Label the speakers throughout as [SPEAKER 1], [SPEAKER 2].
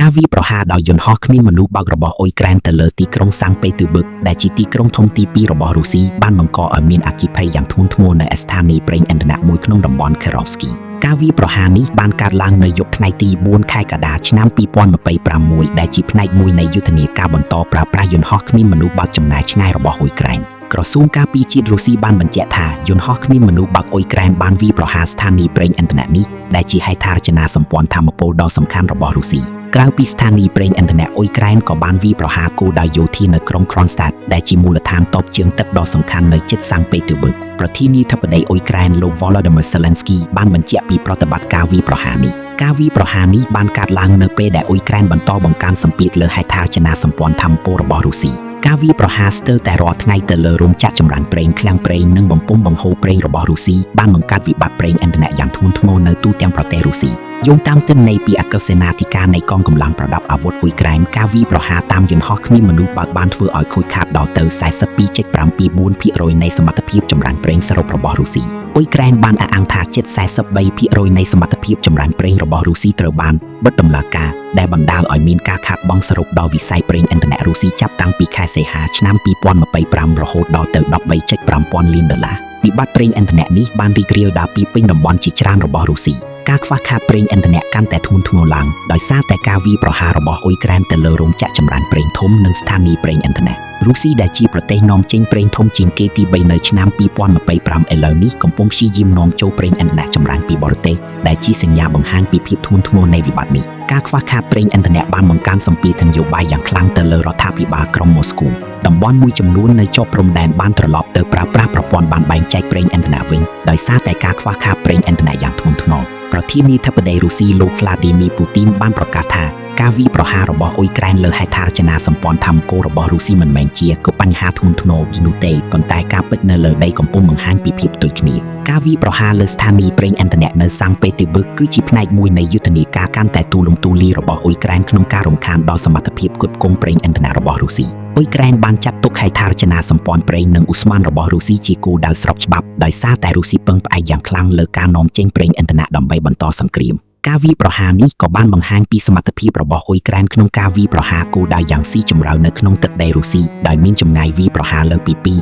[SPEAKER 1] ការវាយប្រហារដោយយន្តហោះគ្មានមនុស្សបើករបស់អ៊ុយក្រែនទៅលើទីក្រុងសាំងពេទឺប៊ឹកដែលជាទីក្រុងធំទី2របស់រុស្ស៊ីបានបង្កឲ្យមានអគ្គិភ័យយ៉ាងធ្ងន់ធ្ងរនៅស្ថានីយ៍ប្រេងឥន្ធនៈមួយក្នុងតំបន់ខេរ៉ូវស្គីការវាយប្រហារនេះបានកើតឡើងនៅយប់ថ្ងៃទី4ខែកក្កដាឆ្នាំ2026ដែលជាផ្នែកមួយនៃយុទ្ធនាការបន្តប្រើប្រាស់យន្តហោះគ្មានមនុស្សបើកចំណាយឆ្ងាយរបស់អ៊ុយក្រែនក្រសួងការពារជាតិរុស្ស៊ីបានបញ្ជាក់ថាយន្តហោះគ្មានមនុស្សបើកអ៊ុយក្រែនបានវាយប្រហារស្ថានីយ៍ប្រេងឥន្ធនៈនេះដែលជាហេដ្ឋារចនាសម្ព័ន្ធថាមពលដ៏សំខាន់របស់រុស្ស៊ីក្រៅពីស្ថានីយ៍ប្រេងឥន្ធនៈអ៊ុយក្រែនក៏បានវាយប្រហារគោលដៅយោធានៅក្រុងក្រនស្តាតដែលជាមូលដ្ឋានទ័ពជើងទឹកដ៏សំខាន់នៅជិតសាំងពេទឺប៊ឹកប្រធានាធិបតីអ៊ុយក្រែនលោក Volodymyr Zelensky បានបញ្ជាក់ពីប្រតិបត្តិការវាយប្រហារនេះការវាយប្រហារនេះបានកើតឡើងនៅពេលដែលអ៊ុយក្រែនបន្តបង្កើនសម្ពាធលើហេដ្ឋារចនាសម្ព័ន្ធថាមពលរបស់រុស្ស៊ីការវាយប្រហារស្ទើរតែរាល់ថ្ងៃទៅលើរោងចក្រចម្រាញ់ប្រេងឃ្លាំងប្រេងនិងបំពង់បង្ហូរប្រេងរបស់រុស្ស៊ីបានបង្កើតវិបត្តិប្រេងឥន្ធនៈយ៉ាងធ្ងន់ធ្ងរនៅទូទាំងប្រទេសរុស្ស៊ីយោងតាមទិន្នន័យពីអគ្គសេនាធិការនៃកងកម្លាំងប្រដាប់អាវុធអ៊ុយក្រែនការវាយប្រហារតាមយន្តហោះគ្មានមនុស្សបើកបានធ្វើឲ្យខូចខាតដល់ទៅ 42.7% នៃសមត្ថភាពចម្រាញ់ប្រេងសរុបរបស់រុស្ស៊ីអ៊ុយក្រែនបានអះអាងថាជិត 43% នៃសមត្ថភាពចម្រាញ់ប្រេងរបស់រុស្ស៊ីត្រូវបានបិទដំណើរការដែលបណ្ដាលឲ្យមានការខាតបង់សរុបដល់វិស័យប្រេងឥន្ធនៈរុស្ស៊ីចាប់តាំងពីខែសីហាឆ្នាំ2025រហូតដល់ទៅ 13.5 ពាន់លានដុល្លារវិបត្តិប្រេងឥន្ធនៈនេះបានរីករាលដាលពីពេញតំបន់ជាច្រើនរបស់រុស្ស៊ីការខ្វះខាតប្រេងឥន្ធនៈកាន់តែធ្ងន់ធ្ងរឡើងដោយសារតែការវាយប្រហាររបស់អ៊ុយក្រែនទៅលើរោងចក្រចម្រាញ់ប្រេងធំនិងស្ថានីយ៍ប្រេងឥន្ធនៈរុស្ស៊ីដែលជាប្រទេសនាំចេញប្រេងធំជាងគេទី3នៅឆ្នាំ2025ឥឡូវនេះកំពុងព្យាយាមនាំចូលប្រេងឥន្ធនៈចម្រាញ់ពីបរទេសដែលជាសញ្ញាបង្ហាញពីភាពធ្ងន់ធ្ងរនៃវិបត្តិនេះការខ្វះខាតប្រេងឥន្ធនៈបានបង្កើនសម្ពាធនយោបាយយ៉ាងខ្លាំងទៅលើរដ្ឋាភិបាលក្រុងម៉ូស្គូតំបន់មួយចំនួននៅជាប់ព្រំដែនបានត្រឡប់ទៅប្រើប្រាស់ប្រព័ន្ធបានបែងចែកប្រេងឥន្ធនៈវិញដោយសារតែការខ្វះខាតប្រេងឥន្ធនៈយ៉ាងធ្ងន់ធ្ងរប្រធានាធិបតីរុស្ស៊ីលោក Vladimir Putin បានប្រកាសថាការវាយប្រហាររបស់អ៊ុយក្រែនលើហេដ្ឋារចនាសម្ព័ន្ធថាមពលរបស់រុស្ស៊ីមិនមែនជាបញ្ហាធ្ងន់ធ្ងរនោះទេប៉ុន្តែការពិតនៅលើដីកំពុងបង្ហាញពីភាពផ្ទុយគ្នាការវាយប្រហារលើស្ថានីយ៍ប្រេងឥន្ធនៈនៅសាំងពេទឺប៊ឹកគឺជាផ្នែកមួយនៃយុទ្ធនាការកាន់តែទូលំទូលាយរបស់អ៊ុយក្រែនក្នុងការរំខានដល់សមត្ថភាពផ្គត់ផ្គង់ប្រេងឥន្ធនៈរបស់រុស្ស៊ីអ៊ុយក្រែនបានចាត់ទុកហេដ្ឋារចនាសម្ព័ន្ធប្រេងនិងឧស្ម័នរបស់រុស្ស៊ីជាគោលដៅស្របច្បាប់ដោយសារតែរុស្ស៊ីពឹងផ្អែកយ៉ាងខ្លាំងលើការនាំចេញប្រេងឥន្ធនៈដើម្បីបន្តសង្គ្រាមការវាយប្រហារនេះក៏បានបង្ហាញពីសមត្ថភាពរបស់អ៊ុយក្រែនក្នុងការវាយប្រហារគោលដៅយ៉ាងស៊ីជម្រៅនៅក្នុងទឹកដីរុស្ស៊ីដោយមានចម្ងាយវាយប្រហារលើសពី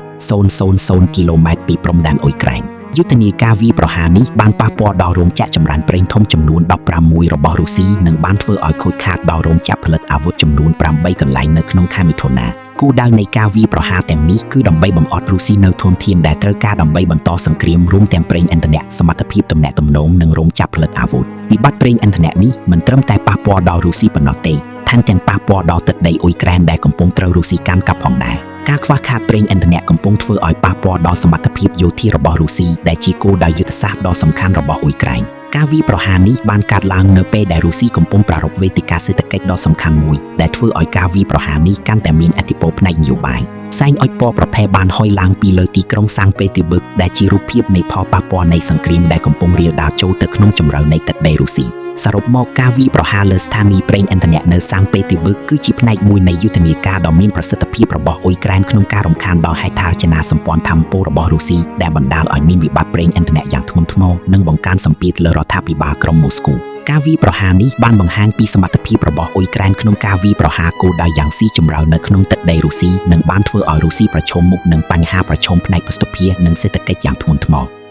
[SPEAKER 1] 2,000 គីឡូម៉ែត្រពីព្រំដែនអ៊ុយក្រែនយុទ្ធនាការវាយប្រហារនេះបានប៉ះពាល់ដល់រោងចក្រចម្រាញ់ប្រេងធំចំនួន16របស់រុស្ស៊ីនិងបានធ្វើឲ្យខូចខាតដល់រោងចក្រផលិតអាវុធចំនួន8កន្លែងនៅក្នុងខែមិថុនាគោលដៅនៃការវាយប្រហារទាំងនេះគឺដើម្បីបង្អត់រុស្ស៊ីនៅធនធានដែលត្រូវការដើម្បីបន្តសង្គ្រាមរួមទាំងប្រេងឥន្ធនៈសមត្ថភាពទំនាក់ទំនងនិងរោងចក្រផលិតអាវុធវិបត្តិប្រេងឥន្ធនៈនេះមិនត្រឹមតែប៉ះពាល់ដល់រុស្ស៊ីប៉ុណ្ណោះទេថែមទាំងប៉ះពាល់ដល់ទឹកដីអ៊ុយក្រែនដែលកំពុងត្រូវរុស្ស៊ីកាន់កាប់ផងដែរការខ្វះខាតប្រេងឥន្ធនៈកំពុងធ្វើឲ្យប៉ះពាល់ដល់សមត្ថភាពយោធារបស់រុស្ស៊ីដែលជាគោលដៅយុទ្ធសាស្ត្រដ៏សំខាន់របស់អ៊ុយក្រែនការវាយប្រហារនេះបានកើតឡើងនៅពេលដែលរុស្ស៊ីកំពុងប្រារព្ធវេទិកាសេដ្ឋកិច្ចដ៏សំខាន់មួយដែលធ្វើឲ្យការវាយប្រហារនេះកាន់តែមានឥទ្ធិពលផ្នែកនយោបាយផ្សែងអុចពណ៌ប្រផេះបានហុយឡើងពីលើទីក្រុងសាំងពេទឺប៊ឹកដែលជារូបភាពនៃផលប៉ះពាល់នៃសង្គ្រាមដែលកំពុងរាលដាលចូលទៅក្នុងជម្រៅនៃទឹកដីរុស្ស៊ីសរុបមកការវាយប្រហារលើស្ថានីយ៍ប្រេងឥន្ធនៈនៅសាំងពេទឺប៊ឹកគឺជាផ្នែកមួយនៃយុទ្ធនាការដ៏មានប្រសិទ្ធភាពរបស់អ៊ុយក្រែនក្នុងការរំខានដល់ហេដ្ឋារចនាសម្ព័ន្ធថាមពលរបស់រុស្ស៊ីដែលបណ្ដាលឲ្យមានវិបត្តិប្រេងឥន្ធនៈយ៉ាងធ្ងន់ធ្ងរនិងបង្កើនសម្ពាធលើរដ្ឋាភិបាលក្រុងម៉ូស្គូការវាយប្រហារនេះបានបង្ហាញពីសមត្ថភាពរបស់អ៊ុយក្រែនក្នុងការវាយប្រហារគោលដៅយ៉ាងស៊ីជម្រៅនៅក្នុងទឹកដីរុស្ស៊ីនិងបានធ្វើឲ្យរុស្ស៊ីប្រឈមមុខនឹងបញ្ហាប្រឈមផ្នែកភស្តុភារនិងសេដ្ឋកិច្ចយ៉ាងធ្ងន់ធ្ងរ